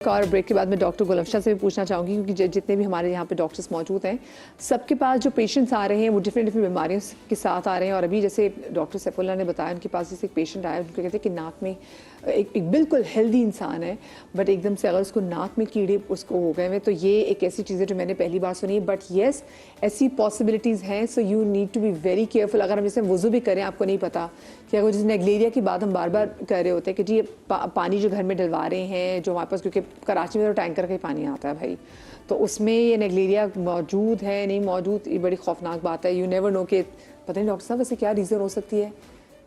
और ब्रेक के बाद मैं डॉक्टर गुलफ्शा से भी पूछना चाहूँगी क्योंकि जितने भी हमारे यहाँ पे डॉक्टर्स मौजूद हैं सबके पास जो पेशेंट्स आ रहे हैं वो डिफरेंट बीमारियों के साथ आ रहे हैं। और अभी जैसे डॉक्टर सैफुल्लाह ने बताया उनके पास जैसे एक पेशेंट आया, उनको कहते हैं कि नाक में एक बिल्कुल हेल्दी इंसान है बट एकदम से अगर उसको नाक में कीड़े उसको हो गए हैं, तो ये एक ऐसी चीज़ है जो मैंने पहली बार सुनी है। बट येस, ऐसी पॉसिबिलिटीज़ हैं, so you need to be very careful. अगर हम जैसे वुज़ू भी करें, आपको नहीं पता कि अगर जैसे नेगलेरिया की बात हम बार बार कर रहे होते हैं कि जी पानी जो घर में डलवा रहे हैं जो हमारे पास, क्योंकि कराची में तो टैंकर का ही पानी आता है भाई, तो उसमें ये नेगलेरिया मौजूद है नहीं मौजूद, ये बड़ी खौफनाक बात है। यू नेवर नो कि पता नहीं डॉक्टर साहब वैसे क्या रीज़न हो सकती है।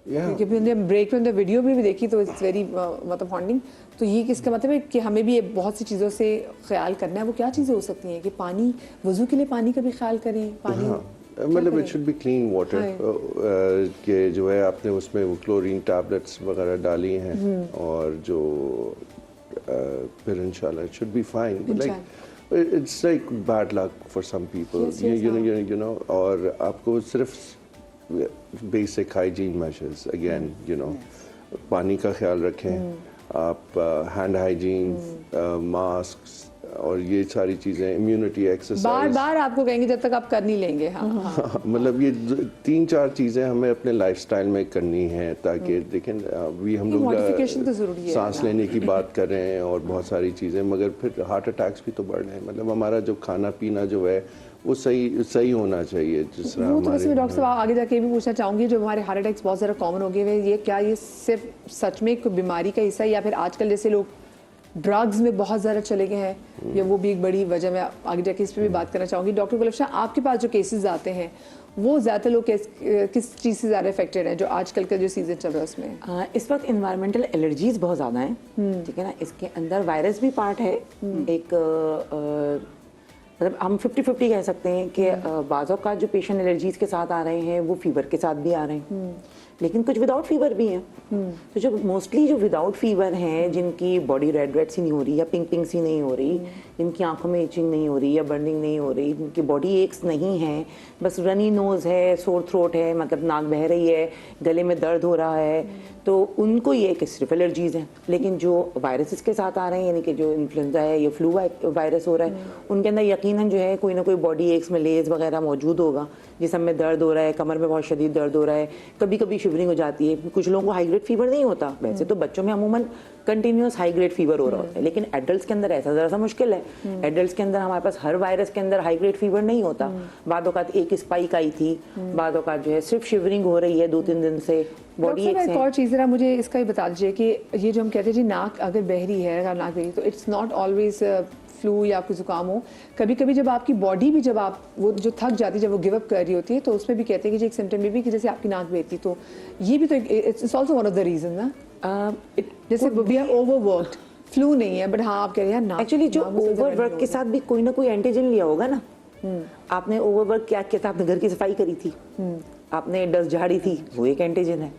क्योंकि हमने ब्रेक में वीडियो भी देखी तो इट्स वेरी मतलब हॉन्टिंग। तो ये किसका मतलब है कि हमें भी बहुत सी चीज़ों से ख्याल करना है। वो क्या चीज़ें हो सकती हैं कि पानी, वज़ू के लिए पानी का भी ख्याल करें, पानी मतलब it should B clean water कि जो है आपने उसमें वो क्लोरीन टैबलेट्स वगैरह डाली हैं और जो फिर इंशाल्लाह it should be fine. Like it's like bad luck for some people, you know. और आपको सिर्फ basic hygiene measures, again you know, पानी का ख्याल रखें आप, हैंड हाइजीन, मास्क और ये सारी चीज़ें, इम्यूनिटी एक्सरसाइज। बार बार आपको कहेंगे जब तक आप कर नहीं लेंगे। हाँ। मतलब ये 3-4 चीज़ें हमें अपने लाइफस्टाइल में करनी है ताकि देखें भी हम लोग तो सांस लेने की बात कर रहे हैं और बहुत सारी चीज़ें, मगर फिर हार्ट अटैक्स भी तो बढ़ रहे हैं। मतलब हमारा जो खाना पीना जो है वो सही होना चाहिए जिस तरह हमारे। तो डॉक्टर साहब आगे जाके भी पूछना चाहूँगी, जो हमारे हार्ट अटैक्स बहुत ज़्यादा कॉमन हो गए हैं, ये क्या ये सिर्फ सच में एक बीमारी का हिस्सा है या फिर आजकल जैसे लोग ड्रग्स में बहुत ज़्यादा चले गए हैं, या वो भी एक बड़ी वजह। मैं आगे जाके इस पर भी बात करना चाहूँगी। डॉक्टर गुलफ्शा, आपके पास जो केसेस आते हैं वो ज़्यादा लोग किस चीज़ से ज़्यादा इफेक्टेड हैं जो आजकल का जो सीजन चल रहा है उसमें? इस वक्त इन्वायरमेंटल एलर्जीज बहुत ज़्यादा हैं, ठीक है ना। इसके अंदर वायरस भी पार्ट है। एक मतलब हम 50-50 कह सकते हैं कि बाज़ों का जो पेशेंट एलर्जीज के साथ आ रहे हैं वो फीवर के साथ भी आ रहे हैं, लेकिन कुछ विदाउट फीवर भी हैं। तो जो मोस्टली जो विदाउट फीवर हैं, जिनकी बॉडी रेड सी नहीं हो रही या पिंक सी नहीं हो रही, जिनकी आंखों में इचिंग नहीं हो रही या बर्निंग नहीं हो रही, जिनकी बॉडी एक्स नहीं है, बस रनी नोज़ है, सोर थ्रोट है, मतलब नाक बह रही है, गले में दर्द हो रहा है, तो उनको ये कि सिर्फ एलर्जीज़ हैं। लेकिन जो वायरसेस के साथ आ रहे हैं, यानी कि जो इन्फ्लुएंजा है या फ्लू वायरस हो रहा है, उनके अंदर यकीनन जो है कोई ना कोई बॉडी एक्स मलेज वगैरह मौजूद होगा। जिसम में दर्द हो रहा है, कमर में बहुत शदीद दर्द हो रहा है, कभी कभी शिवरिंग हो जाती है। कुछ लोगों को हाई ग्रेड फीवर नहीं होता, वैसे तो बच्चों में अमूमन कंटिन्यूस हाई ग्रेड फीवर हो रहा होता है, लेकिन एडल्ट्स के अंदर ऐसा ज़रा सा मुश्किल है। एडल्ट्स के अंदर हमारे पास हर वायरस के अंदर हाई ग्रेड फीवर नहीं होता। बाद औक़ात एक स्पाइक आई थी, बाद औक़ात जो है सिर्फ शिवरिंग हो रही है 2-3 दिन से, बॉडी एक और चीज़ ज़रा मुझे इसका ही बता दीजिए कि ये जो हम कहते हैं जी नाक अगर बह रही है, अगर नाक बह रही है तो इट्स नॉट ऑलवेज फ्लू या कोई जुकाम हो। कभी कभी जब आपकी बॉडी भी जब आप वो जो थक जाती है, जब वो गिव अप कर रही होती है, तो उसमें भी कहते हैं कि जी एक सिम्टम ये भी कि जैसे आपकी नाक बहती, तो ये भी तो it's also one of the reason ना। जैसे वी आर ओवरवर्क्ड, फ्लू नहीं है बट हाँ आप कह रहे हैं ना, एक्चुअली जो ओवरवर्क के साथ भी कोई ना कोई एंटीजन लिया होगा ना। आपने ओवरवर्क क्या किया था, आपने घर की सफाई करी थी, आपने डस्ट झाड़ी थी, वो एक एंटीजन है।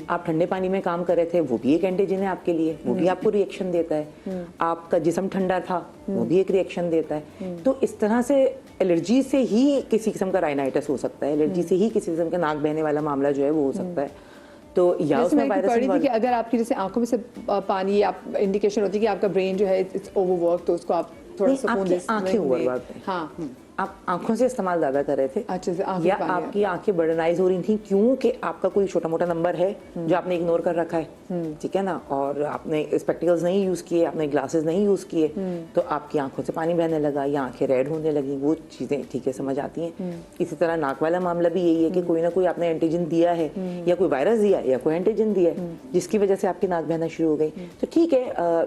आप ठंडे पानी में काम कर रहे थे, वो भी एक एंटीजन है आपके लिए, वो भी आपको रिएक्शन देता है। आपका जिस्म ठंडा था, वो भी एक रिएक्शन देता है। तो इस तरह से एलर्जी से ही किसी किस्म का राइनाइटिस हो सकता है, एलर्जी से ही किसी किस्म का नाक बहने वाला मामला जो है वो हो सकता है। तो या उसमें वायरस पढ़ी थी कि अगर आपकी जैसे आंखों में से पानी, आप इंडिकेशन होती है कि आपका ब्रेन जो है इट्स ओवरवर्क, तो उसको आप थोड़ा सा आंखें ओवरवर्क, हाँ आप आंखों से इस्तेमाल ज़्यादा कर रहे थे। अच्छा से या आपकी आंखें बर्डनाइज हो रही थी क्योंकि आपका कोई छोटा मोटा नंबर है जो आपने इग्नोर कर रखा है, ठीक है ना, और आपने स्पेक्टिकल्स नहीं यूज़ किए, आपने ग्लासेस नहीं यूज़ किए, तो आपकी आंखों से पानी बहने लगा या आंखें रेड होने लगी। वो चीज़ें ठीक है समझ आती हैं। इसी तरह नाक वाला मामला भी यही है कि कोई ना कोई आपने एंटीजन दिया है, या कोई वायरस दिया या कोई एंटीजन दिया है जिसकी वजह से आपकी नाक बहना शुरू हो गई। तो ठीक है,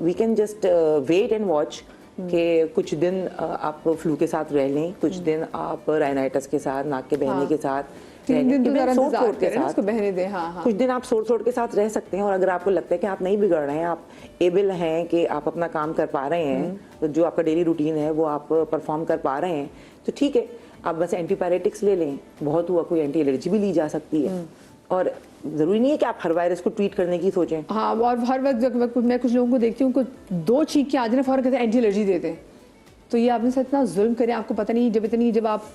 we can just wait and watch कि कुछ दिन आप फ्लू के साथ रह लें, कुछ दिन आप राइनाइटिस के साथ, नाक के बहने के साथ, 3 दिन सोर थ्रोट के साथ बहने दें। हाँ। कुछ दिन आप सोर थ्रोट के साथ रह सकते हैं। और अगर आपको लगता है कि आप नहीं बिगड़ रहे हैं, आप एबल हैं कि आप अपना काम कर पा रहे हैं, तो जो आपका डेली रूटीन है वो आप परफॉर्म कर पा रहे हैं, तो ठीक है, आप बस एंटीबायोटिक्स ले लें। बहुत हुआ कोई एंटी एलर्जी भी ली जा सकती है, और ज़रूरी नहीं है कि आप हर वायरस को ट्रीट करने की सोचें। हाँ, और हर वक्त मैं कुछ लोगों को देखती हूँ, उनको 2 चीख के आ जाए फौरन कहते हैं एंटी एलर्जी देते हैं। तो ये आपने साथ इतना जुल्म करें, आपको पता नहीं, जब आप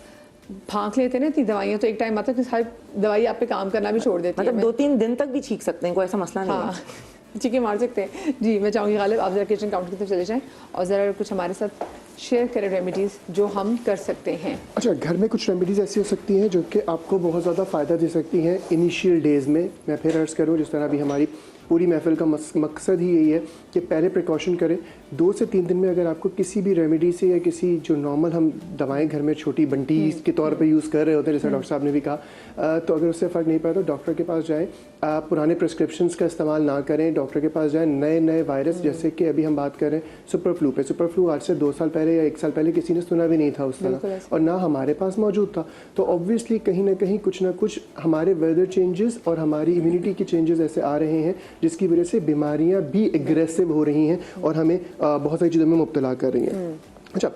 फांक लेते हैं ना इतनी दवाइयाँ, तो एक टाइम आता है कि सारी दवाई आप पे काम करना भी छोड़ देती है। मतलब 2-3 दिन तक भी छींक सकते हैं, कोई ऐसा मसला नहीं है। चीखे मार सकते हैं। जी, मैं चाहूँगी गालिब आप ज़रा किचन काउंटर की तरफ चले जाएँ और ज़रा कुछ हमारे साथ शेयर करें रेमेडीज़ जो हम कर सकते हैं। अच्छा, घर में कुछ रेमेडीज़ ऐसी हो सकती हैं जो कि आपको बहुत ज़्यादा फ़ायदा दे सकती हैं इनिशियल डेज़ में। मैं फिर अर्ज़ करूँ, जिस तरह अभी हमारी पूरी महफिल का मकसद ही यही है कि पहले प्रिकॉशन करें। 2 से 3 दिन में अगर आपको किसी भी रेमेडी से या किसी जो नॉर्मल हम दवाएं घर में छोटी बंटी के तौर पे यूज़ कर रहे होते हैं, जैसे डॉक्टर साहब ने भी कहा, तो अगर उससे फ़र्क नहीं पाया तो डॉक्टर के पास जाएं। पुराने प्रिस्क्रिप्शंस का इस्तेमाल ना करें, डॉक्टर के पास जाएं। नए वायरस जैसे कि अभी हम बात कर रहे हैं सुपर फ्लू पे, सुपर फ्लू आज से 2 साल पहले या 1 साल पहले किसी ने सुना भी नहीं था उस तरह, और ना हमारे पास मौजूद था। तो ऑब्वियसली कहीं ना कहीं कुछ ना कुछ हमारे वेदर चेंजेस और हमारी इम्यूनिटी के चेंजेस ऐसे आ रहे हैं जिसकी वजह से बीमारियां भी एग्रेसिव हो रही हैं और हमें बहुत सारी चीज़ों में मुब्तला कर रही हैं। अच्छा,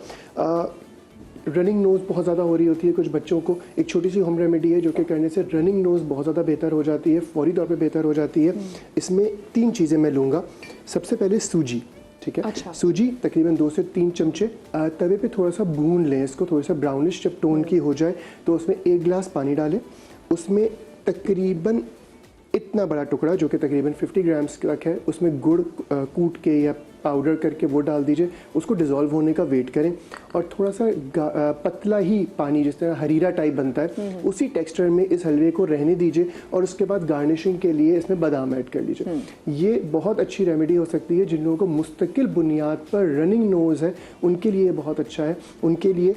रनिंग नोज़ बहुत ज़्यादा हो रही होती है कुछ बच्चों को। एक छोटी सी होम रेमेडी है जो कि करने से रनिंग नोज़ बहुत ज़्यादा बेहतर हो जाती है, फौरी तौर पे बेहतर हो जाती है। इसमें 3 चीज़ें मैं लूँगा। सबसे पहले सूजी, ठीक है। अच्छा। सूजी तकरीबन 2 से 3 चमचे तवे पे थोड़ा सा भून लें इसको, थोड़ा सा ब्राउनिश जब टोन की हो जाए तो उसमें 1 गिलास पानी डालें। उसमें तकरीबन इतना बड़ा टुकड़ा जो कि तकरीबन 50 ग्राम्स तक है, उसमें गुड़ कूट के या पाउडर करके वो डाल दीजिए। उसको डिज़ोल्व होने का वेट करें और थोड़ा सा पतला ही पानी, जिस तरह हरीरा टाइप बनता है, उसी टेक्सचर में इस हलवे को रहने दीजिए और उसके बाद गार्निशिंग के लिए इसमें बादाम ऐड कर लीजिए। ये बहुत अच्छी रेमेडी हो सकती है जिन लोगों को मुस्तकिल बुनियाद पर रनिंग नोज़ है, उनके लिए बहुत अच्छा है। उनके लिए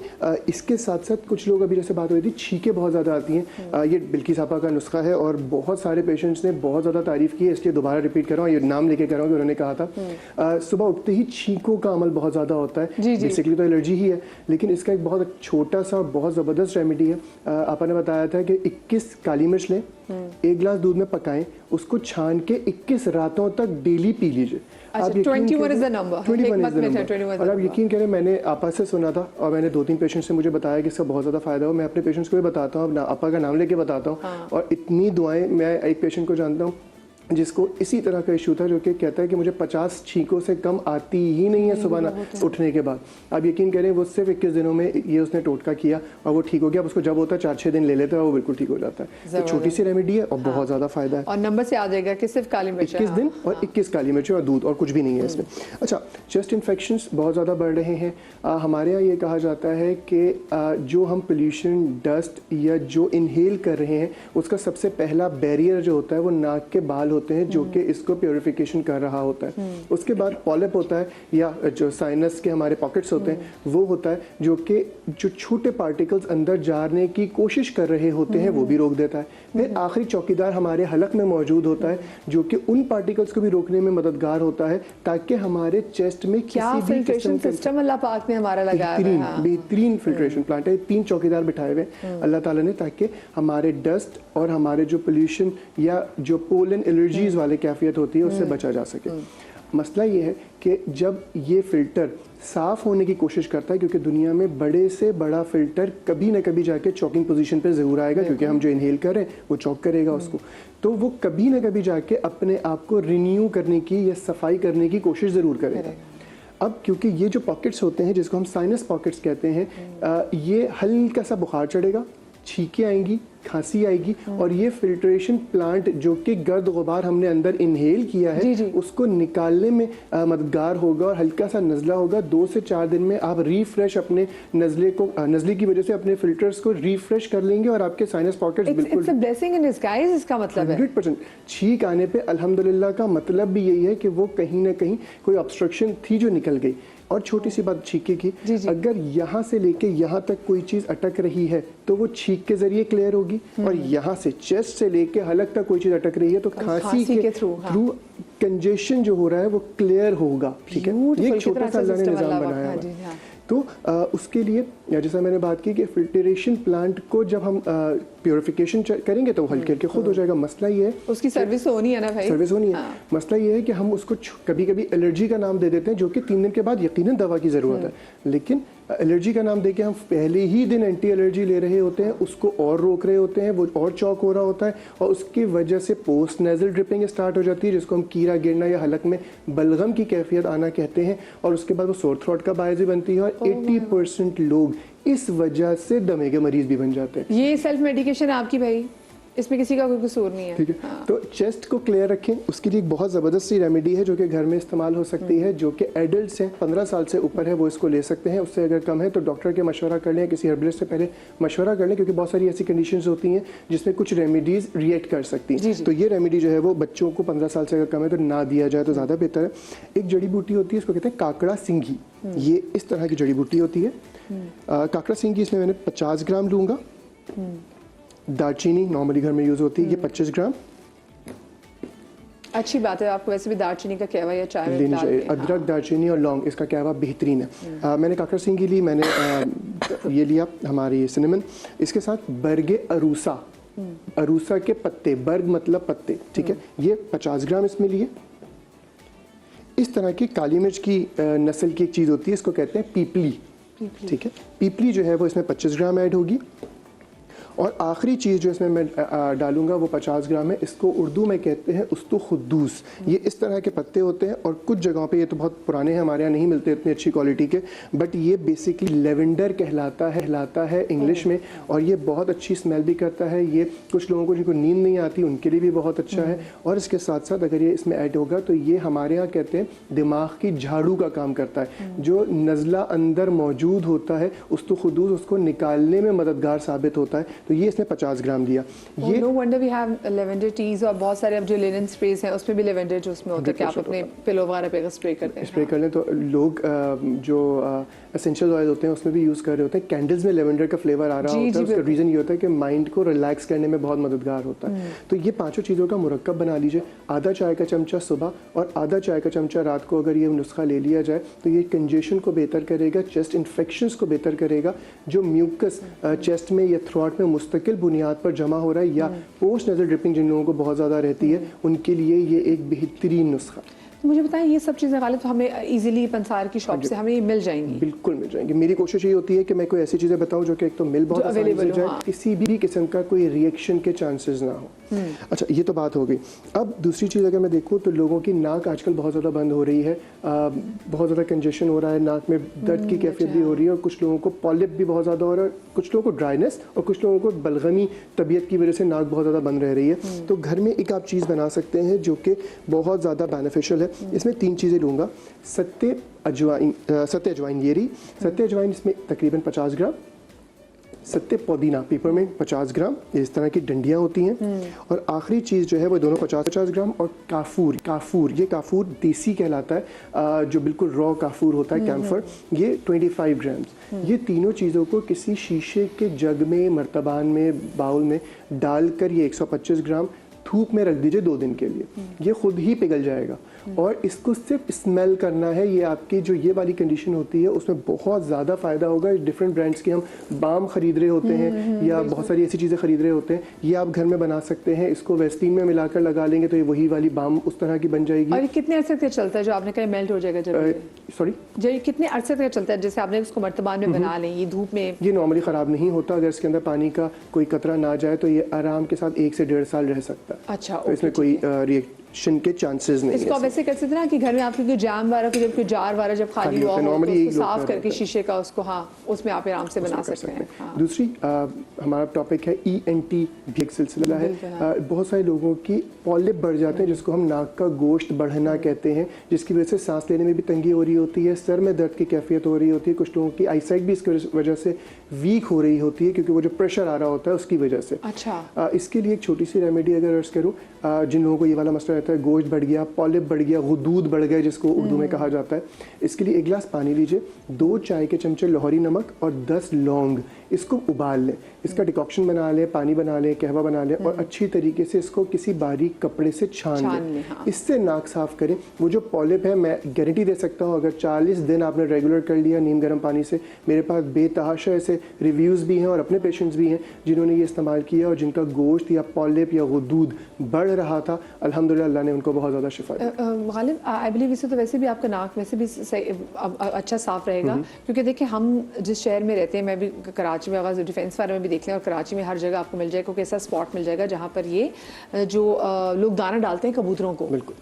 इसके साथ साथ कुछ लोग, अभी जैसे बात हो रही थी, छींकें बहुत ज़्यादा आती हैं। ये बिल्किस आपा का नुस्खा है और बहुत सारे पेशेंट्स ने बहुत ज़्यादा तारीफ़ की है, इसलिए दोबारा रिपीट कर रहा हूँ, ये नाम लेके कर रहा हूँ कि उन्होंने कहा था सुबह उठते ही छींकों का अमल बहुत ज़्यादा होता है। बेसिकली तो एलर्जी ही है, लेकिन इसका एक बहुत छोटा सा बहुत ज़बरदस्त रेमेडी है। आपा ने बताया था कि 21 काली मिर्च लें, 1 गिलास दूध में पकाएं, उसको छान के 21 रातों तक डेली पी लीजिए। अच्छा, 21 is the number। 21 is the number। और आप यकीन करें, मैंने आपा से सुना था और मैंने 2-3 पेशेंट्स से मुझे बताया कि इसका बहुत ज़्यादा फ़ायदा हो। मैं अपने पेशेंट्स को भी बताता हूँ, आपा का नाम लेके बताता हूँ। और इतनी दुआएं, मैं एक पेशेंट को जानता हूँ जिसको इसी तरह का इशू था, जो कि कहता है कि मुझे 50 छींकों से कम आती ही नहीं है सुबह ना उठने के बाद। आप यकीन करें, वो सिर्फ 21 दिनों में ये उसने टोटका किया और वो ठीक हो गया। अब उसको जब होता है 4-6 दिन ले लेता है, वो बिल्कुल ठीक हो जाता है। तो छोटी सी रेमेडी है और बहुत ज़्यादा फायदा है। और नंबर से आ जाएगा कि सिर्फ काली मिर्च 21 दिन और 21 काली मिर्च और दूध, और कुछ भी नहीं है इसमें। अच्छा, चेस्ट इन्फेक्शंस बहुत ज़्यादा बढ़ रहे हैं। हमारे यहाँ ये कहा जाता है कि जो हम पोल्यूशन, डस्ट या जो इनहेल कर रहे हैं, उसका सबसे पहला बैरियर जो होता है वो नाक के बाल होते हैं, जो कि इसको प्योरिफिकेशन कर रहा होता है। उसके बाद पॉलिप होता है, या जो साइनस के हमारे पॉकेट्स होते हैं वो होता है, जो कि जो छोटे पार्टिकल्स अंदर जाने की कोशिश कर रहे होते हैं वो भी रोक देता है। फिर आखिरी चौकीदार हमारे हलक में मौजूद होता है, जो कि उन पार्टिकल्स को भी रोकने में मददगार होता है, ताकि हमारे चेस्ट में क्या फिल्ट्रेशन सिस्टम अल्लाह पाक ने हमारा लगाया है। बेहतरीन फिल्ट्रेशन प्लांट है। 3 चौकीदार बिठाए हुए अल्लाह ताला ने, ताकि हमारे डस्ट और हमारे जो पोल्यूशन या जो पोलन एलर्जीज वाले कैफियत होती है उससे बचा जा सके। मसला ये है कि जब ये फ़िल्टर साफ़ होने की कोशिश करता है, क्योंकि दुनिया में बड़े से बड़ा फ़िल्टर कभी ना कभी जाके चॉकिंग पोजीशन पे ज़रूर आएगा, क्योंकि हम जो इनहेल कर रहे हैं वो चॉक करेगा उसको, तो वो कभी ना कभी जाके अपने आप को रिन्यू करने की या सफाई करने की कोशिश ज़रूर करेगा। अब क्योंकि ये जो पॉकेट्स होते हैं, जिसको हम साइनस पॉकेट्स कहते हैं, ये हल्का सा बुखार चढ़ेगा, छींकें आएंगी, खांसी आएगी, और ये फिल्ट्रेशन प्लांट जो कि गर्द गुबार हमने अंदर इनहेल किया है उसको निकालने में मददगार होगा और हल्का सा नज़ला होगा। 2 से 4 दिन में आप रिफ्रेश अपने नज़ले की वजह से अपने फिल्टर्स को रिफ्रेश कर लेंगे और आपके साइनस पॉकेट्स बिल्कुल It's a blessing in disguise, इसका मतलब है 100%। छींक आने पे अल्हम्दुलिल्लाह का मतलब भी यही है कि वो कहीं ना कहीं कोई ऑब्स्ट्रक्शन थी जो निकल गई। और छोटी सी बात छींके की, अगर यहाँ से लेके यहाँ तक कोई चीज़ अटक रही है तो वो छींक के जरिए क्लियर होगी, और यहाँ से चेस्ट से लेके हलक तक कोई चीज़ अटक रही है तो खांसी के थ्रू कंजेशन जो हो रहा है वो क्लियर होगा। ठीक है, ये एक छोटा सा अल्लाह ने निज़ाम बनाया है। तो उसके लिए जैसा मैंने बात की कि फिल्ट्रेशन प्लांट को जब हम प्योरिफिकेशन करेंगे तो हल्के हल्के खुद हो जाएगा। मसला ये है उसकी सर्विस होनी है ना भाई, सर्विस होनी है। मसला ये है कि हम उसको कभी कभी एलर्जी का नाम दे देते हैं, जो कि 3 दिन के बाद यकीनन दवा की ज़रूरत है, लेकिन एलर्जी का नाम देके हम पहले ही दिन एंटी एलर्जी ले रहे होते हैं, उसको और रोक रहे होते हैं, वो और चौक हो रहा होता है, और उसकी वजह से पोस्ट नेजल ड्रिपिंग स्टार्ट हो जाती है, जिसको हम कीड़ा गिरना या हलक में बलगम की कैफियत आना कहते हैं, और उसके बाद वो सोर थ्रोट का बायस भी बनती है, और 80% लोग इस वजह से दमे के मरीज भी बन जाते हैं। ये सेल्फ मेडिकेशन आपकी भाई इसमें किसी का कोई कसूर नहीं है। ठीक है, तो चेस्ट को क्लियर रखें, उसके लिए एक बहुत ज़बरदस्त सी रेमेडी है जो कि घर में इस्तेमाल हो सकती है, जो कि एडल्ट्स हैं 15 साल से ऊपर है वो इसको ले सकते हैं, उससे अगर कम है तो डॉक्टर के मशवरा कर लें, किसी हर्बलिस्ट से पहले मशवरा कर लें, क्योंकि बहुत सारी ऐसी कंडीशंस होती हैं जिसमें कुछ रेमेडीज़ रिएक्ट कर सकती हैं। तो ये रेमेडी जो है वो बच्चों को 15 साल से अगर कम है तो ना दिया जाए तो ज़्यादा बेहतर है। एक जड़ी बूटी होती है, इसको कहते हैं काकड़ा सिंघी, ये इस तरह की जड़ी बूटी होती है। काकड़ा सिंघी इसमें मैंने 50 ग्राम लूँगा। दालचीनी नॉर्मली घर में यूज़ होती है, ये 25 ग्राम। अच्छी बात है, आपको वैसे भी दालचीनी का कहवा या चाय में लेनी डाल चाहिए। के, अदरक, दालचीनी और लौंग, इसका कहवा बेहतरीन है। मैंने काकड़ा सिंघी ली, मैंने ये लिया हमारी सिनेमन, इसके साथ बरगे अरूसा, अरूसा के पत्ते, बर्ग मतलब पत्ते, ठीक है, ये 50 ग्राम इसमें लिए। इस तरह की काली मिर्च की नस्ल की एक चीज़ होती है, इसको कहते हैं पीपली, ठीक है, पीपली जो है वो इसमें 25 ग्राम ऐड होगी। और आखिरी चीज़ जो इसमें मैं डालूंगा वो 50 ग्राम है, इसको उर्दू में कहते हैं उस्तु खुद्दूस। ये इस तरह के पत्ते होते हैं और कुछ जगहों पे ये तो बहुत पुराने हैं, हमारे यहाँ नहीं मिलते इतनी अच्छी क्वालिटी के, बट ये बेसिकली लेवेंडर कहलाता है इंग्लिश में, और ये बहुत अच्छी स्मेल भी करता है। ये कुछ लोगों को जिनको नींद नहीं आती उनके लिए भी बहुत अच्छा है। और इसके साथ साथ अगर ये इसमें ऐड होगा तो ये हमारे यहाँ कहते हैं दिमाग की झाड़ू का काम करता है। जो नज़ला अंदर मौजूद होता है उस्तु खुद्दूस, उसको निकालने में मददगार साबित होता है। तो ये इसमें 50 ग्राम दिया। ये no wonder we have lavender teas, और बहुत सारे अब जो लिनन स्प्रेज हैं उसमें भी लेवेंडर जो उसमें होता है कि आप अपने पिलो वगैरह पे स्प्रे करते हैं। स्प्रे कर लें तो लोग जो एसेंशियल ऑयल होते हैं उसमें भी यूज़ कर रहे होते हैं। कैंडल्स में लेवेंडर का फ्लेवर आ रहा होता है, उसका रीज़न ये होता है कि माइंड को रिलैक्स करने में बहुत मददगार होता है। तो ये पांचों चीज़ों का मुरक्कब बना लीजिए। आधा चाय का चमचा सुबह और आधा चाय का चमचा रात को अगर ये नुस्खा ले लिया जाए तो ये कंजेशन को बेहतर करेगा, चेस्ट इन्फेक्शंस को बेहतर करेगा। जो म्यूकस चेस्ट में या थ्रोट में मुस्तकिल बुनियाद पर जमा हो रहा है या पोस्ट नज़र ड्रिपिंग जिन लोगों को बहुत ज़्यादा रहती है, उनके लिए ये एक बेहतरीन नुस्खा। तो मुझे बताएं, ये सब चीज़ें गालिब तो हमें इजीली पंसार की शॉप से हमें मिल जाएंगी? बिल्कुल मिल जाएंगी। मेरी कोशिश ये होती है कि मैं कोई ऐसी चीज़ें बताऊं जो कि एक तो मिल बहुत आसानी से जाए, किसी भी किस्म का कोई रिएक्शन के चांसेस ना हो। अच्छा, ये तो बात हो गई। अब दूसरी चीज़ अगर मैं देखूं तो लोगों की नाक आजकल बहुत ज़्यादा बंद हो रही है, बहुत ज़्यादा कंजेशन हो रहा है, नाक में दर्द की कैफियत भी हो रही है, और कुछ लोगों को पॉलिप भी बहुत ज़्यादा हो रहा है, कुछ लोगों को ड्राइनेस, और कुछ लोगों को बलगमी तबीयत की वजह से नाक बहुत ज़्यादा बंद रह रही है। तो घर में एक आप चीज़ बना सकते हैं जो कि बहुत ज़्यादा बेनिफिशियल है। इसमें 3 चीज़ें लूँगा। सत्ते अजवाइन ये रही, सत्ते अजवाइन इसमें तकरीबन 50 ग्राम, सत्ते पुदीना पेपरमिंट 50 ग्राम, इस तरह की डंडियाँ होती हैं। और आखिरी चीज़ जो है वो दोनों 50-50 ग्राम, और काफूर ये काफूर देसी कहलाता है, जो बिल्कुल रॉ काफूर होता है, कैम्फर, ये 25 ग्राम्स। ये तीनों चीज़ों को किसी शीशे के जग में, मर्तबान में, बाउल में डालकर ये 125 ग्राम धूप में रख दीजिए 2 दिन के लिए। ये खुद ही पिघल जाएगा और इसको सिर्फ स्मेल करना है। ये आपकी जो ये वाली कंडीशन होती है उसमें बहुत ज़्यादा फ़ायदा होगा। डिफरेंट ब्रांड्स के हम बाम खरीद रहे होते हैं या बहुत सारी ऐसी चीज़ें खरीद रहे होते हैं, ये आप घर में बना सकते हैं। इसको वेस्टीन में मिलाकर लगा लेंगे तो ये वही वाली बाम उस तरह की बन जाएगी। और ये कितने अरसे तक चलता है जो आपने कहा मेल्ट हो जाएगा? सॉरी, जो ये कितने अरसे तक चलता है? जैसे आपने उसको मर्तबान में बना लें, ये धूप में? ये नॉर्मली ख़राब नहीं होता, अगर इसके अंदर पानी का कोई कतरा ना जाए तो ये आराम के साथ 1 से 1.5 साल रह सकता है। अच्छा, तो इसमें कोई रिएक्शन के चांसेस नहीं है। इसको वैसे कर सकते ना कि घर में आपके कोई जाम वाला, जब कोई जार वाला जब खाली हुआ हो तो उसको साफ करके शीशे का उसको, हाँ, उसमें आप आराम से बना सकते हैं। हाँ। दूसरी हमारा टॉपिक है ENT भी एक सिलसिला है। बहुत सारे लोगों की पॉलिप बढ़ जाते हैं जिसको हम नाक का गोश्त बढ़ना कहते हैं, जिसकी वजह से सांस लेने में भी तंगी हो रही होती है, सर में दर्द की कैफियत हो रही होती है। कुछ लोगों की आईसाइट भी इसकी वजह से वीक हो रही होती है क्योंकि वो जो प्रेशर आ रहा होता है उसकी वजह से। अच्छा, इसके लिए एक छोटी सी रेमेडी अगर अर्ज करूँ, जिन लोगों को ये वाला मसला रहता है, गोश्त बढ़ गया, पॉलिप बढ़ गया, गुदूद बढ़ गया जिसको उर्दू में कहा जाता है, इसके लिए 1 गिलास पानी लीजिए, 2 चाय के चमचे लाहौरी नमक और 10 लौंग, इसको उबाल लें, इसका डिकॉक्शन बना लें, पानी बना लें, कहवा बना लें और अच्छी तरीके से इसको किसी बारीक कपड़े से छान लें। हाँ। इससे नाक साफ करें। वो जो पॉलिप है, मैं गारंटी दे सकता हूँ अगर 40 दिन आपने रेगुलर कर लिया नीम गर्म पानी से, मेरे पास बेतहाशा ऐसे रिव्यूज़ भी हैं और अपने पेशेंट्स भी हैं जिन्होंने ये इस्तेमाल किया और जिनका गोश्त या पॉलिप या गुदूद बढ़ रहा था, अल्हम्दुलिल्लाह अल्लाह ने उनको बहुत ज़्यादा शिफा दी। गालिब, आई बिलीव इससे तो वैसे भी आपका नाक वैसे भी अच्छा साफ रहेगा, क्योंकि देखिए हम जिस शहर में रहते हैं, मैं भी कराची में, अगर डिफेंस वाले में भी देख लें, और कराची में हर जगह आपको मिल जाएगा कोई ऐसा स्पॉट मिल जाएगा जहाँ पर ये जो लोग दाना डालते हैं कबूतरों को, बिल्कुल,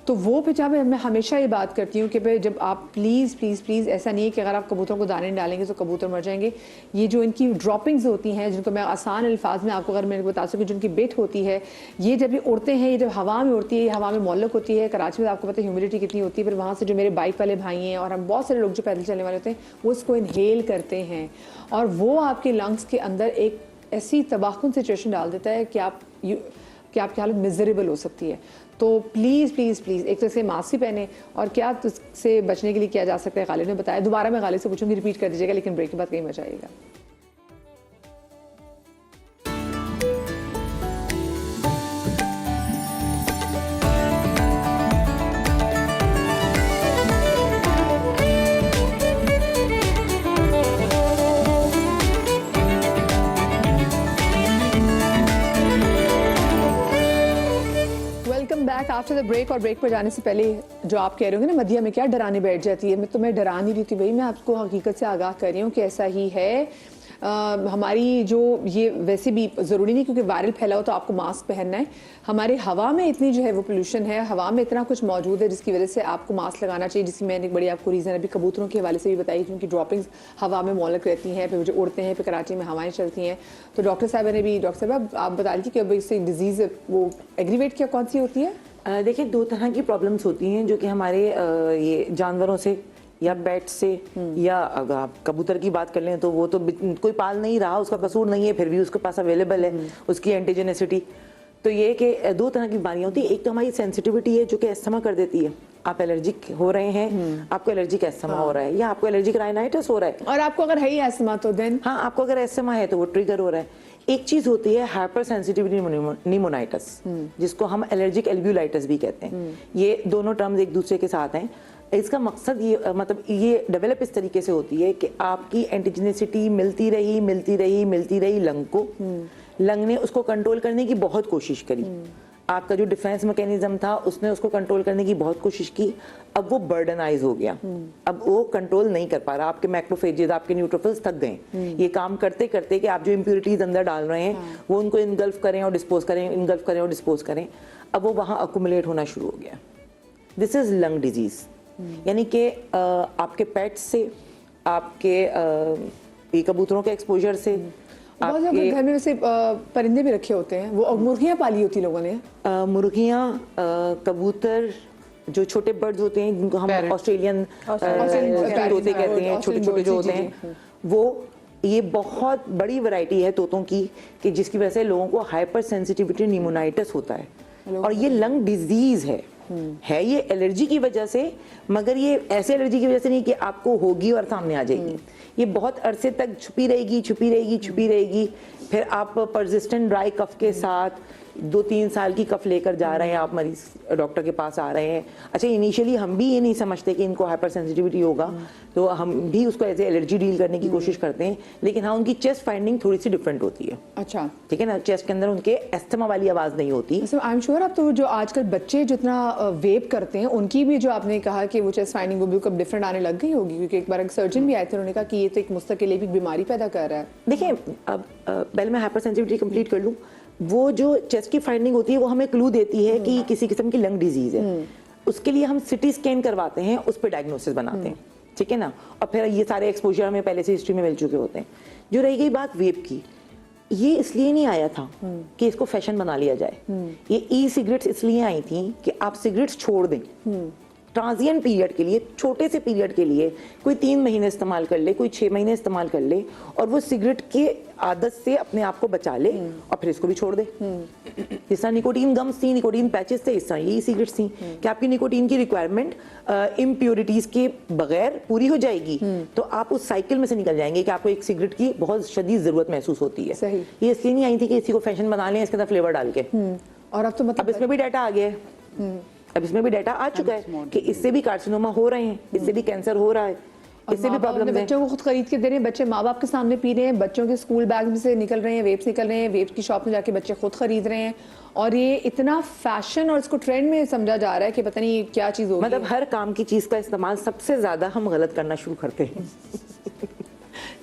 तो वो पे जब मैं हमेशा ये बात करती हूँ कि भाई जब आप प्लीज़ प्लीज़ प्लीज़, ऐसा नहीं है कि अगर आप कबूतरों को दाने नहीं डालेंगे तो कबूतर मर जाएंगे। ये जो इनकी ड्रॉपिंग्स होती हैं, जिनको मैं आसान अल्फाज में आपको अगर मैं बता सकूँ, जिनकी बिट होती है, ये जब ये उड़ते हैं, ये जब हवा में उड़ती है, ये हवा में मोहल्लक होती है। कराची में आपको पता है ह्यूमिडिटी कितनी होती है, फिर वहाँ से जो मेरे बाइक वाले भाई हैं और हम बहुत सारे लोग जो पैदल चलने वाले होते हैं, वो इसको इनहेल करते हैं और वो आपके लंग्स के अंदर एक ऐसी तबाहकुन सिचुएशन डाल देता है कि आपकी हालत मिजरेबल हो सकती है। तो प्लीज़ प्लीज़ प्लीज़ एक तो से मास्क ही पहने, और क्या इससे बचने के लिए किया जा सकता है गालिब ने बताया। दोबारा मैं गालिब से पूछूंगी, रिपीट कर दीजिएगा, लेकिन ब्रेक के बाद कहीं मत जाइएगा। Welcome back after the break. और ब्रेक पर जाने से पहले जो आप कह रहे होंगे ना मदिया में क्या डराने बैठ जाती है, मैं तुम्हें डरा नहीं रही थी भाई, मैं आपको हकीकत से आगाह कर रही हूँ कि ऐसा ही है। हमारी जो ये वैसे भी ज़रूरी नहीं क्योंकि वायरल फैला हो तो आपको मास्क पहनना है। हमारे हवा में इतनी जो है वो पोल्यूशन है, हवा में इतना कुछ मौजूद है जिसकी वजह से आपको मास्क लगाना चाहिए, जिसकी मैंने एक बड़ी आपको रीज़न अभी कबूतरों के हवाले से भी बताई कि उनकी ड्रॉपिंग्स हवा में मोहल्लक रहती हैं, फिर जो उड़ते हैं, फिर कराची में हवाएं चलती हैं। तो डॉक्टर साहब ने भी, डॉक्टर साहब आप बता रही थी कि अब इससे डिजीज़ वो एग्रीवेट क्या कौन सी होती है? देखिए, दो तरह की प्रॉब्लम्स होती हैं जो कि हमारे ये जानवरों से या पेट से, या अगर आप कबूतर की बात कर लें तो वो तो कोई पाल नहीं रहा, उसका कसूर नहीं है, फिर भी उसके पास अवेलेबल है उसकी एंटीजेनेसिटी। तो ये कि दो तरह की बीमारियां होती है। एक तो हमारी सेंसिटिविटी है जो कि एस्थमा कर देती है। आप एलर्जिक हो रहे हैं, आपको एलर्जिक एस्थमा हो रहा है, या आपको एलर्जिक राइनाइटिस हो रहा है, और आपको अगर है ही एस्थमा तो देन हाँ, आपको अगर एस्थमा है तो वो ट्रिगर हो रहा है। एक चीज होती है हाइपर सेंसिटिविटी निमोनाइटिस, जिसको हम एलर्जिक एल्व्यूलाइटिस भी कहते हैं। ये दोनों टर्म्स एक दूसरे के साथ हैं। इसका मकसद ये मतलब ये डेवलप इस तरीके से होती है कि आपकी एंटीजेनेसिटी मिलती रही लंग को, लंग ने उसको कंट्रोल करने की बहुत कोशिश करी, आपका जो डिफेंस मैकेनिज्म था उसने उसको कंट्रोल करने की बहुत कोशिश की, अब वो बर्डनाइज हो गया, अब वो कंट्रोल नहीं कर पा रहा। आपके मैक्रोफेजेस, आपके न्यूट्रोफिल्स थक गए ये काम करते करते कि आप जो इम्प्योरिटीज अंदर डाल रहे हैं वो उनको इनगल्फ करें और डिस्पोज करें, इनगल्फ करें और डिस्पोज करें, अब वो वहाँ अकुमुलेट होना शुरू हो गया। This is lung disease. यानी कि आपके पेट्स से, आपके कबूतरों के एक्सपोजर से, बहुत लोग घर में वैसे परिंदे भी रखे होते हैं, वो मुर्गियां पाली होती लोगों ने, मुर्गियां, कबूतर, जो छोटे बर्ड्स होते हैं जिनको हम ऑस्ट्रेलियन तोते कहते हैं, छोटे छोटे जो होते हैं, वो ये बहुत बड़ी वैरायटी है तोतों की कि जिसकी वजह से लोगों को हाइपर सेंसिटिविटी निमोनाइटिस होता है। और ये लंग डिजीज है ये एलर्जी की वजह से, मगर ये ऐसे एलर्जी की वजह से नहीं कि आपको होगी और सामने आ जाएगी। ये बहुत अरसे तक छुपी रहेगी। फिर आप परसिस्टेंट ड्राई कफ के साथ 2-3 साल की कफ लेकर जा रहे हैं, आप मरीज डॉक्टर के पास आ रहे हैं। अच्छा, इनिशियली हम भी ये नहीं समझते कि इनको हाइपर सेंसिटिविटी होगा, तो हम भी उसको एज ए एलर्जी डील करने की कोशिश करते हैं, लेकिन हाँ, उनकी चेस्ट फाइंडिंग थोड़ी सी डिफरेंट होती है। अच्छा, ठीक है ना, चेस्ट के अंदर उनके एस्थमा वाली आवाज नहीं होती। I am sure. अब तो जो आजकल बच्चे जितना वेप करते हैं उनकी भी, जो आपने कहा कि वो चेस्ट फाइंडिंग वो भी कब डिफरेंट आने लग गई होगी, क्योंकि एक बार एक सर्जन भी आए थे, उन्होंने कहा कि ये तो एक मुस्तकिल एक बीमारी पैदा कर रहा है। देखिए, अब पहले मैं हाइपर सेंसिटिविटी कंप्लीट कर लूँ। वो जो चेस्ट की फाइंडिंग होती है वो हमें क्लू देती है कि किसी किस्म की लंग डिजीज है। उसके लिए हम सिटी स्कैन करवाते हैं, उस पर डायग्नोसिस बनाते हैं, ठीक है ना, और फिर ये सारे एक्सपोजर हमें पहले से हिस्ट्री में मिल चुके होते हैं। जो रही गई बात वेप की, ये इसलिए नहीं आया था कि इसको फैशन बना लिया जाए। ये ई सिगरेट्स इसलिए आई थी कि आप सिगरेट्स छोड़ दें ट्रांजिएंट पीरियड के लिए, छोटे से पीरियड के लिए, कोई 3 महीने इस्तेमाल कर ले, कोई 6 महीने इस्तेमाल कर ले, और वो सिगरेट की आदत से अपने आप को बचा ले और फिर इसको भी छोड़ दे। जिस तरह निकोटीन गम्स थी, निकोटीन पैचेस थे, इस तरह यही सिगरेट्स थी कि आपकी निकोटीन की रिक्वायरमेंट इम्प्योरिटीज के बगैर पूरी हो जाएगी, तो आप उस साइकिल में से निकल जाएंगे कि आपको एक सिगरेट की बहुत शदीद जरूरत महसूस होती है। सही। ये इसलिए नहीं आई थी कि इसी को फैशन बना लें इसके अंदर फ्लेवर डाल के। और अब तो मतलब अब इसमें भी डाटा आ गया है, अब इसमें भी डाटा आ चुका है कि इससे भी कार्सिनोमा हो रहे हैं, इससे भी कैंसर हो रहा है, इससे भी प्रॉब्लम है। बच्चों को खुद खरीद के दे रहे हैं, बच्चे माँ बाप के सामने पी रहे हैं, बच्चों के स्कूल बैग में से निकल रहे हैं, वेप्स निकल रहे हैं, वेप्स की शॉप में जाके बच्चे खुद खरीद रहे हैं, और ये इतना फैशन और इसको ट्रेंड में समझा जा रहा है कि पता नहीं क्या चीज होगी। मतलब हर काम की चीज का इस्तेमाल सबसे ज्यादा हम गलत करना शुरू करते हैं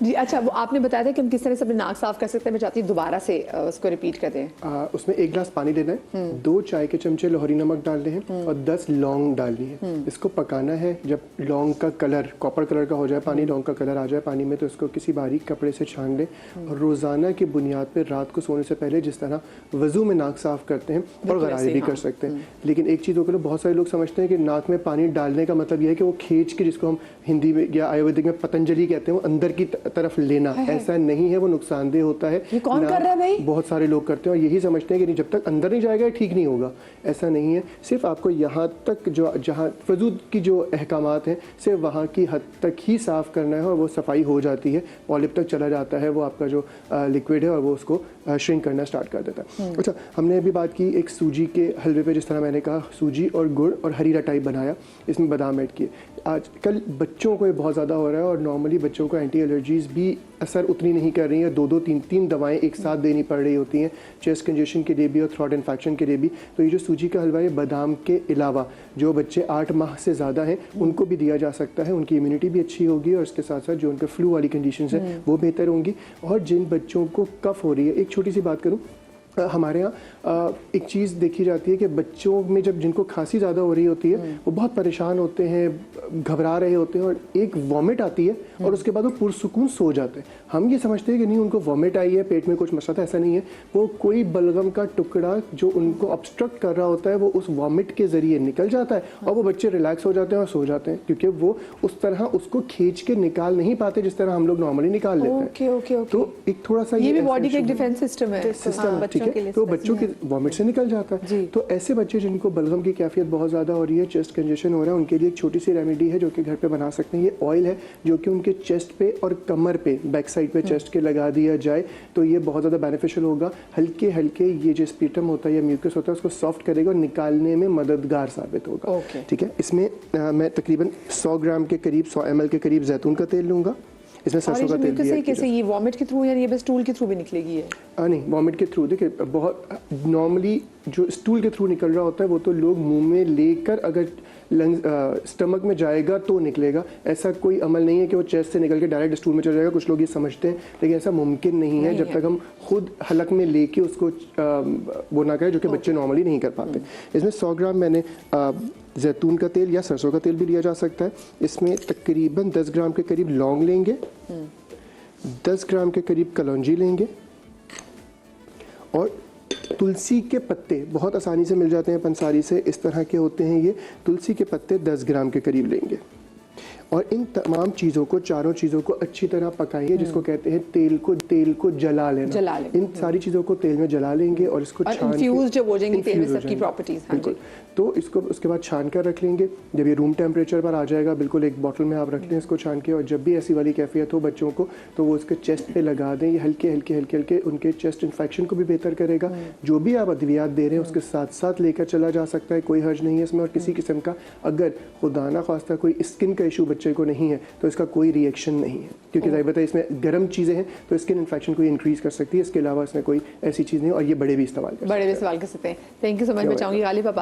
जी अच्छा, वो आपने बताया था कि हम किस तरह से अपने नाक साफ कर सकते हैं। मैं चाहती हूँ दोबारा से उसको रिपीट कर दें। उसमें 1 गिलास पानी लेना है, 2 चाय के चमचे लोहरी नमक डालने हैं और 10 लौंग डालनी है। इसको पकाना है। जब लौंग का कलर कॉपर कलर का हो जाए पानी, लौंग का कलर आ जाए पानी में, तो इसको किसी बारीक कपड़े से छान लें और रोज़ाना की बुनियाद पर रात को सोने से पहले जिस तरह वज़ू में नाक साफ करते हैं और गरारे भी कर सकते हैं। लेकिन एक चीज़ होकर बहुत सारे लोग समझते हैं कि नाक में पानी डालने का मतलब यह है कि वो खींच के, जिसको हम हिंदी में या आयुर्वेदिक में पतंजलि कहते हैं, वो अंदर की तरफ लेना। ऐसा नहीं है, वो नुकसानदेह होता है। ये कौन कर रहा है भाई? बहुत सारे लोग करते हैं और यही समझते हैं कि नहीं, जब तक अंदर नहीं जाएगा ठीक नहीं होगा। ऐसा नहीं है। सिर्फ आपको यहाँ तक जो जहाँ वज़ू की जो अहकामात हैं सिर्फ वहाँ की हद तक ही साफ़ करना है और वो सफाई हो जाती है। पॉलिप तक चला जाता है वो आपका जो लिक्विड है और वो उसको श्रिंक करना स्टार्ट कर देता है। अच्छा, हमने अभी बात की एक सूजी के हलवे पे, जिस तरह मैंने कहा सूजी और गुड़ और हरीरा टाइप बनाया, इसमें बादाम ऐड किए। आजकल बच्चों को ये बहुत ज़्यादा हो रहा है और नॉर्मली बच्चों को एंटी एलर्जीज़ भी असर उतनी नहीं कर रही है। 2-2, 3-3 दवाएं एक साथ देनी पड़ रही होती हैं, चेस्ट कंजेशन के लिए भी और थ्रोट इन्फेक्शन के लिए भी। तो ये जो सूजी का हलवा है, बादाम के अलावा जो बच्चे 8 माह से ज़्यादा हैं उनको भी दिया जा सकता है। उनकी इम्यूनिटी भी अच्छी होगी और इसके साथ साथ जो उनका फ्लू वाली कंडीशंस हैं वो बेहतर होंगी। और जिन बच्चों को कफ हो रही है, एक छोटी सी बात करूँ, हमारे यहाँ एक चीज़ देखी जाती है कि बच्चों में जब जिनको खांसी ज़्यादा हो रही होती है वो बहुत परेशान होते हैं, घबरा रहे होते हैं और एक वॉमिट आती है और उसके बाद वो पुरसुकून सो जाते हैं। हम ये समझते हैं कि नहीं, उनको वॉमिट आई है, पेट में कुछ मसला था। ऐसा नहीं है। वो कोई बलगम का टुकड़ा जो उनको ऑब्स्ट्रक्ट कर रहा होता है वो उस वॉमिट के ज़रिए निकल जाता है और वो बच्चे रिलैक्स हो जाते हैं और सो जाते हैं, क्योंकि वो उस तरह उसको खींच के निकाल नहीं पाते जिस तरह हम लोग नॉर्मली निकाल लेते हैं। तो एक थोड़ा सा ये भी बॉडी का एक डिफेंस सिस्टम है, ठीक है, तो बच्चों के वॉमिट से निकल जाता है। तो ऐसे बच्चे जिनको बलगम की कैफियत बहुत ज़्यादा हो रही है, चेस्ट कंजेशन हो रहा है, उनके लिए एक छोटी सी रेमेडी है जो कि घर पे बना सकते हैं। ये ऑयल है जो कि उनके चेस्ट पे और कमर पे, बैक साइड पे चेस्ट के लगा दिया जाए तो ये बहुत ज़्यादा बेनिफिशियल होगा। हल्के हल्के ये जो स्पीटम होता है या म्यूकस होता है उसको सॉफ्ट करेगा और निकालने में मददगार साबित होगा। ठीक है, इसमें मैं तकरीबन 100 ग्राम के करीब, 100 ml के करीब जैतून का तेल लूँगा। इसमें सरसों का तेल भी कैसे, ये वॉमिट के थ्रू या ये बस स्टूल के थ्रू भी निकलेगी है? नहीं, वॉमिट के थ्रू। देखिए, बहुत नॉर्मली जो स्टूल के थ्रू निकल रहा होता है वो तो लोग मुंह में लेकर अगर स्टमक में जाएगा तो निकलेगा। ऐसा कोई अमल नहीं है कि वो चेस्ट से निकल के डायरेक्ट स्टूल में चला जाएगा। कुछ लोग ये समझते हैं, लेकिन ऐसा मुमकिन नहीं है जब तक हम खुद हलक में लेके उसको वो ना करें, जो कि बच्चे नॉर्मली नहीं कर पाते। इसमें 100 ग्राम मैंने जैतून का तेल या सरसों का तेल भी लिया जा सकता है। इसमें तकरीबन 10 ग्राम के करीब लौंग लेंगे, 10 ग्राम के करीब कलौंजी लेंगे और तुलसी के पत्ते बहुत आसानी से मिल जाते हैं पंसारी से, इस तरह के होते हैं ये। तुलसी के पत्ते 10 ग्राम के करीब लेंगे और इन तमाम चीज़ों को, चारों चीज़ों को अच्छी तरह पकाएंगे, जिसको कहते हैं तेल को जला लेना। इन सारी चीज़ों को तेल में जला लेंगे और इसको छान इन्फ्यूज जब हो जाएंगे तेल में सबकी प्रॉपर्टीज। बिल्कुल। तो इसको उसके बाद छान कर रख लेंगे। जब ये रूम टेम्परेचर पर आ जाएगा, बिल्कुल एक बॉटल में आप रख लें इसको छान के, और जब भी ऐसी वाली कैफियत हो बच्चों को तो वो उसके चेस्ट पे लगा दें। ये हल्के हल्के उनके चेस्ट इन्फेक्शन को भी बेहतर करेगा। जो भी आप अद्वियात दे रहे हैं उसके साथ साथ लेकर चला जा सकता है, कोई हर्ज नहीं है इसमें। और किसी किस्म का अगर खुदा ना खास्ता कोई स्किन का इशू बच्चे को नहीं है तो इसका कोई रिएक्शन नहीं है, क्योंकि जाहिर बात है इसमें गर्म चीज़ें हैं तो स्किन इन्फेक्शन को इंक्रीज कर सकती है। इसके अलावा इसमें कोई ऐसी चीज़ नहीं, और ये बड़े भी इस्तेमाल कर सकते हैं। Thank you so much. मैं चाहूँगी गालिब आप